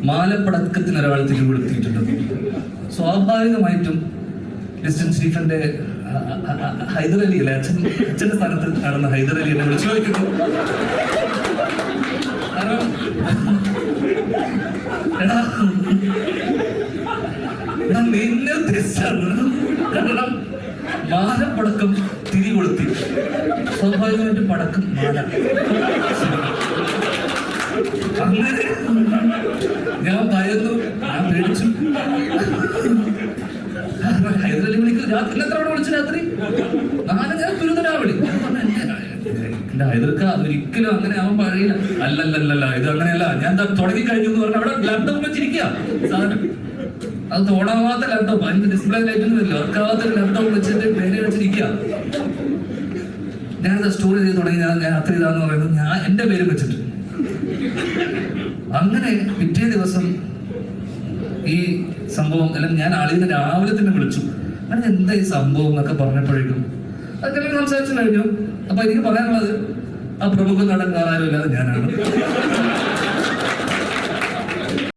മാലപ്പടക്കത്തിന് ഒരാൾ തിരികൊടുത്തിട്ടുണ്ട്. സ്വാഭാവികമായിട്ടും ലിസ്റ്റൻ സ്റ്റീഫന്റെ ഹൈദർ അലി അല്ലെ, അച്ഛന്റെ സ്ഥാനത്ത് നടന്ന ഹൈദർ അലി എന്നെ വിളിച്ചു ചോദിക്കുന്നു. കാരണം നിന്നെ ഉദ്ദേശിച്ചാണ്. കാരണം മാലപ്പടക്കം തിരികൊളുത്തി. സ്വാഭാവികമായിട്ട് പടക്കം മാല. അങ്ങനെ ഞാൻ ഭയന്നു, ഞാൻ പേടിച്ചു. ഹൈദർ അലി വിളിക്കും, രാത്രി എത്ര തവണ വിളിച്ചു? രാത്രി 4 ഗുരുതരാ വിളി. ഞാൻ പറഞ്ഞു, എന്റെ ഹൈദർക്ക ഒരിക്കലും അങ്ങനെ ആവാൻ കഴിയില്ല. അല്ലല്ലല്ല, ഇത് അങ്ങനെയല്ല, ഞാൻ തുടങ്ങി കഴിഞ്ഞു എന്ന് പറഞ്ഞാൽ അവിടെ ലാപ്ടോപ്പ് വെച്ചിരിക്കുക സാധനം. അത് തോടാവാത്ത ലാപ്ടോപ്പ്, അതിന്റെ ഡിസ്പ്ലേ ലൈറ്റൊന്നുമില്ല, വർക്കാവാത്ത ലാപ്ടോപ്പ് വെച്ചിട്ട് പേര് വെച്ചിരിക്കുക. ഞാനത് സ്റ്റോർ ചെയ്ത് തുടങ്ങി. ഞാൻ രാത്രി ഇതാന്ന് പറയുന്നത് ഞാൻ എന്റെ പേര് വെച്ചിട്ട്. അങ്ങനെ പിറ്റേ ദിവസം ഈ സംഭവം എല്ലാം ഞാൻ ആളിന്ന് രാവിലെ തന്നെ വിളിച്ചു. അങ്ങനെ എന്താ ഈ സംഭവം എന്നൊക്കെ പറഞ്ഞപ്പോഴേക്കും അതൊക്കെ സംസാരിച്ചു കഴിഞ്ഞു. അപ്പൊ എനിക്ക് പറയാനുള്ളത്, ആ പ്രമുഖ നടൻ ആരും ഇല്ലാതെ ഞാനാണ്.